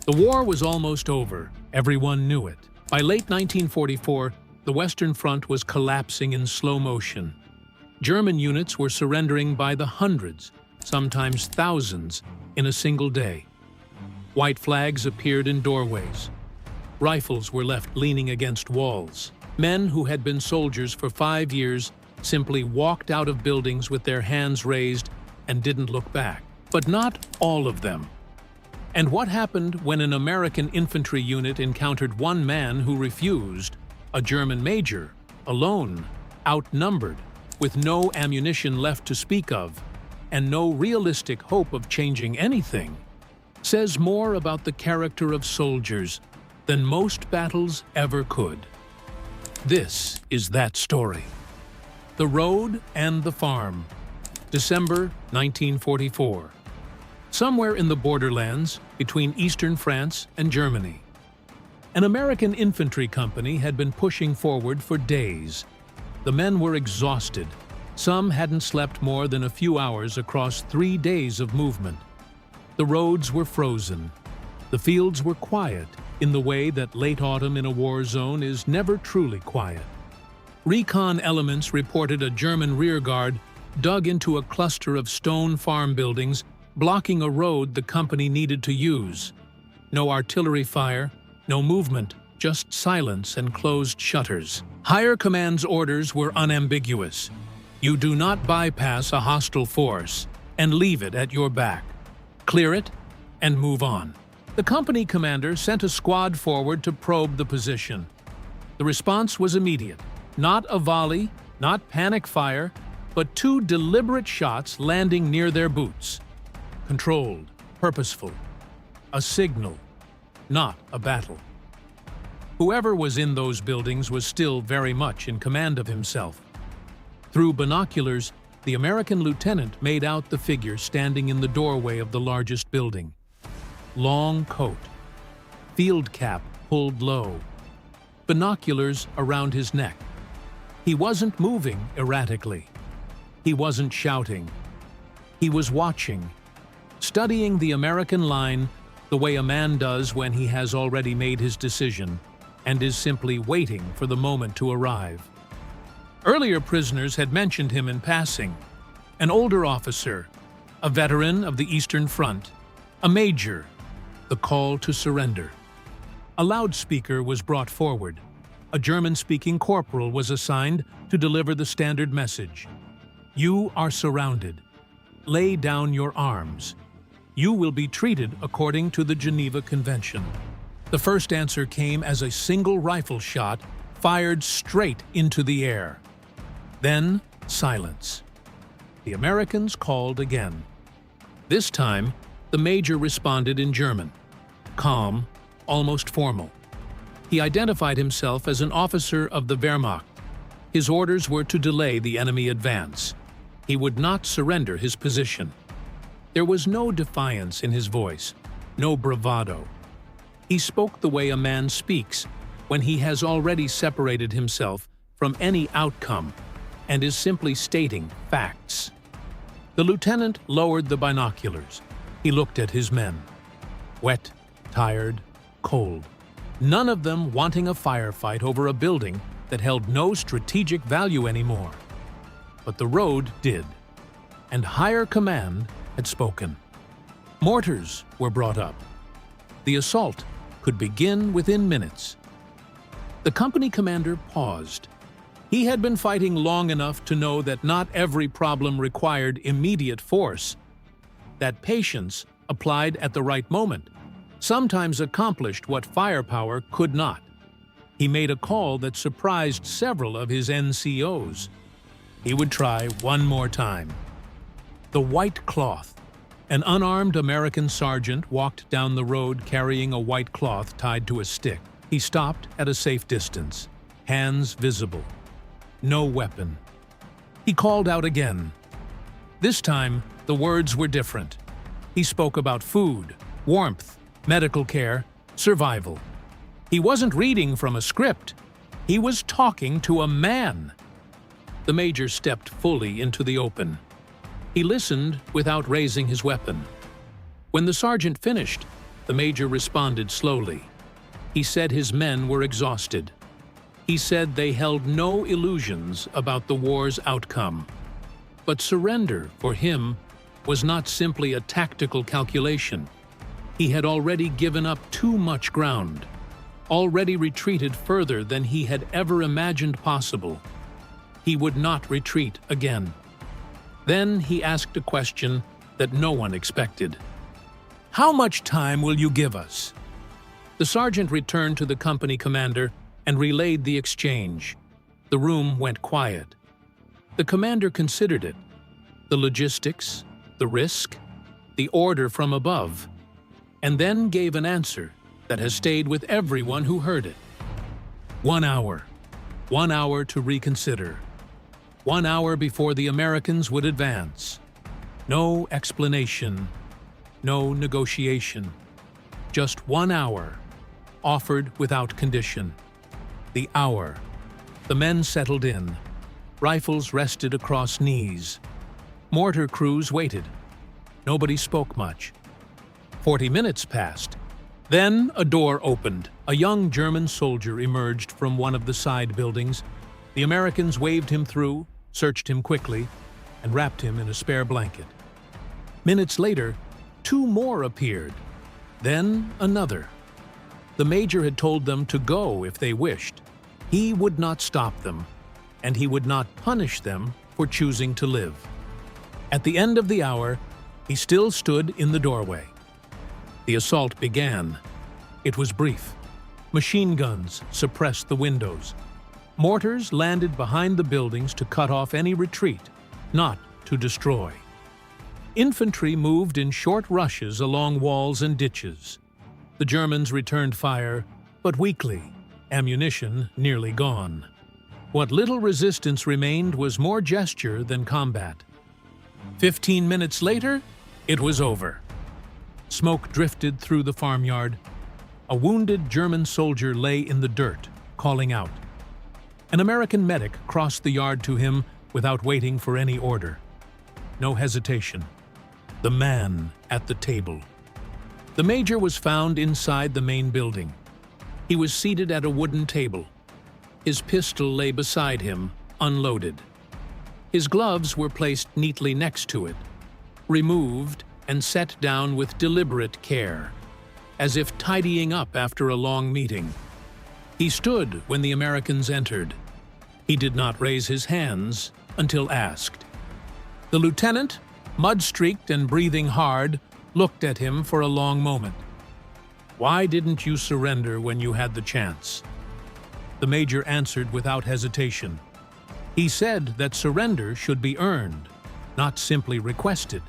The war was almost over. Everyone knew it. By late 1944, the Western Front was collapsing in slow motion. German units were surrendering by the hundreds, sometimes thousands, in a single day. White flags appeared in doorways. Rifles were left leaning against walls. Men who had been soldiers for 5 years simply walked out of buildings with their hands raised and didn't look back. But not all of them. And what happened when an American infantry unit encountered one man who refused, a German major, alone, outnumbered, with no ammunition left to speak of, and no realistic hope of changing anything, says more about the character of soldiers than most battles ever could. This is that story. The Road and the Farm, December 1944. Somewhere in the borderlands between eastern France and Germany, an American infantry company had been pushing forward for days. The men were exhausted. Some hadn't slept more than a few hours across 3 days of movement. The roads were frozen. The fields were quiet in the way that late autumn in a war zone is never truly quiet. Recon elements reported a German rearguard dug into a cluster of stone farm buildings, blocking a road the company needed to use. No artillery fire, no movement, just silence and closed shutters. Higher command's orders were unambiguous. You do not bypass a hostile force and leave it at your back. Clear it and move on. The company commander sent a squad forward to probe the position. The response was immediate. Not a volley, not panic fire, but 2 deliberate shots landing near their boots. Controlled, purposeful. A signal, not a battle. Whoever was in those buildings was still very much in command of himself. Through binoculars, the American lieutenant made out the figure standing in the doorway of the largest building. Long coat, field cap pulled low, binoculars around his neck. He wasn't moving erratically. He wasn't shouting. He was watching, studying the American line the way a man does when he has already made his decision and is simply waiting for the moment to arrive. Earlier prisoners had mentioned him in passing. An older officer, a veteran of the Eastern Front, a major, the call to surrender. A loudspeaker was brought forward. A German-speaking corporal was assigned to deliver the standard message. You are surrounded. Lay down your arms. You will be treated according to the Geneva Convention. The first answer came as a single rifle shot fired straight into the air. Then, silence. The Americans called again. This time, the major responded in German. Calm, almost formal. He identified himself as an officer of the Wehrmacht. His orders were to delay the enemy advance. He would not surrender his position. There was no defiance in his voice, no bravado. He spoke the way a man speaks when he has already separated himself from any outcome and is simply stating facts. The lieutenant lowered the binoculars. He looked at his men. Wet, tired, cold. None of them wanting a firefight over a building that held no strategic value anymore. But the road did, and higher command had spoken. Mortars were brought up. The assault could begin within minutes. The company commander paused. He had been fighting long enough to know that not every problem required immediate force. That patience, applied at the right moment, sometimes accomplished what firepower could not. He made a call that surprised several of his NCOs. He would try one more time. The white cloth. An unarmed American sergeant walked down the road carrying a white cloth tied to a stick. He stopped at a safe distance, hands visible. No weapon. He called out again. This time, the words were different. He spoke about food, warmth, medical care, survival. He wasn't reading from a script. He was talking to a man. The major stepped fully into the open. He listened without raising his weapon. When the sergeant finished, The major responded slowly. He said his men were exhausted. He said they held no illusions about the war's outcome. But surrender, for him, was not simply a tactical calculation. He had already given up too much ground, already retreated further than he had ever imagined possible. He would not retreat again. Then he asked a question that no one expected. "How much time will you give us?" The sergeant returned to the company commander and relayed the exchange. The room went quiet. The commander considered it. The logistics, the risk, the order from above, and then gave an answer that has stayed with everyone who heard it. 1 hour. 1 hour to reconsider. 1 hour before the Americans would advance. No explanation, no negotiation. Just 1 hour, offered without condition. The hour. The men settled in. Rifles rested across knees. Mortar crews waited. Nobody spoke much. 40 minutes passed. Then a door opened. A young German soldier emerged from one of the side buildings. The Americans waved him through, searched him quickly, and wrapped him in a spare blanket. Minutes later, 2 more appeared. Then another. The major had told them to go if they wished. He would not stop them, and he would not punish them for choosing to live. At the end of the hour, he still stood in the doorway. The assault began. It was brief. Machine guns suppressed the windows. Mortars landed behind the buildings to cut off any retreat, not to destroy. Infantry moved in short rushes along walls and ditches. The Germans returned fire, but weakly, ammunition nearly gone. What little resistance remained was more gesture than combat. 15 minutes later, it was over. Smoke drifted through the farmyard. A wounded German soldier lay in the dirt, calling out. An American medic crossed the yard to him without waiting for any order. No hesitation. The man at the table. The major was found inside the main building. He was seated at a wooden table. His pistol lay beside him, unloaded. His gloves were placed neatly next to it, removed and set down with deliberate care, as if tidying up after a long meeting. He stood when the Americans entered. He did not raise his hands until asked. The lieutenant, mud-streaked and breathing hard, looked at him for a long moment. "Why didn't you surrender when you had the chance?" The major answered without hesitation. He said that surrender should be earned, not simply requested.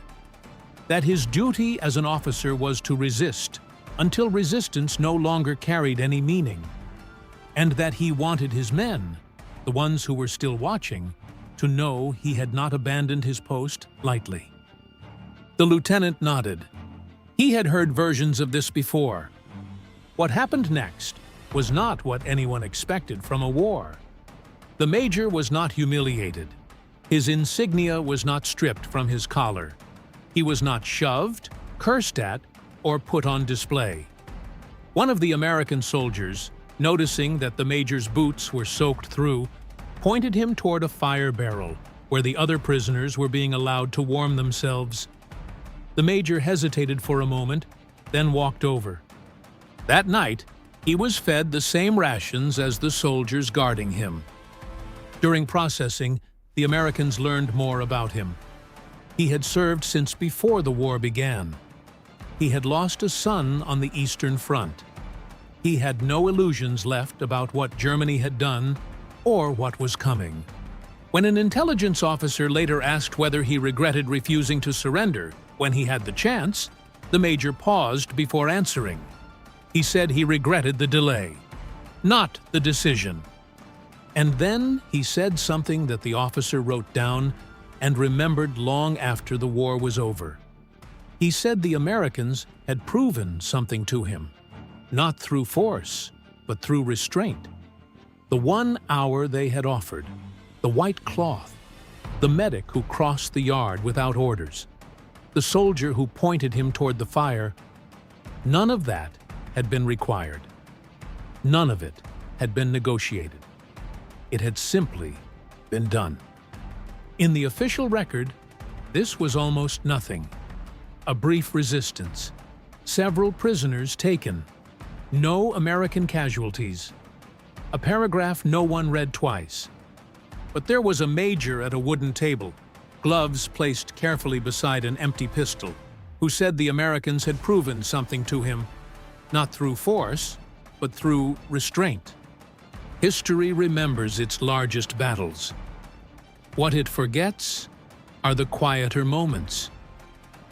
That his duty as an officer was to resist until resistance no longer carried any meaning, and that he wanted his men, the ones who were still watching, to know he had not abandoned his post lightly. The lieutenant nodded. He had heard versions of this before. What happened next was not what anyone expected from a war. The major was not humiliated. His insignia was not stripped from his collar. He was not shoved, cursed at, or put on display. One of the American soldiers, noticing that the major's boots were soaked through, pointed him toward a fire barrel where the other prisoners were being allowed to warm themselves. The major hesitated for a moment, then walked over. That night, he was fed the same rations as the soldiers guarding him. During processing, the Americans learned more about him. He had served since before the war began. He had lost a son on the Eastern Front. He had no illusions left about what Germany had done or what was coming. When an intelligence officer later asked whether he regretted refusing to surrender when he had the chance, the major paused before answering. He said he regretted the delay, not the decision. And then he said something that the officer wrote down and remembered long after the war was over. He said the Americans had proven something to him, not through force, but through restraint. The 1 hour they had offered, the white cloth, the medic who crossed the yard without orders, the soldier who pointed him toward the fire, None of that had been required. None of it had been negotiated. It had simply been done. In the official record, this was almost nothing. A brief resistance, several prisoners taken, no American casualties, a paragraph no one read twice. But there was a major at a wooden table, gloves placed carefully beside an empty pistol, who said the Americans had proven something to him, not through force, but through restraint. History remembers its largest battles. What it forgets are the quieter moments,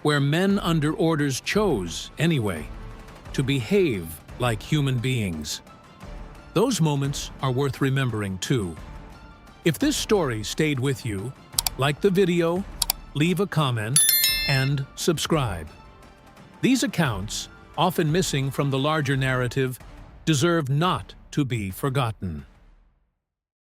where men under orders chose, anyway, to behave like human beings. Those moments are worth remembering, too. If this story stayed with you, like the video, leave a comment, and subscribe. These accounts, often missing from the larger narrative, deserve not to be forgotten.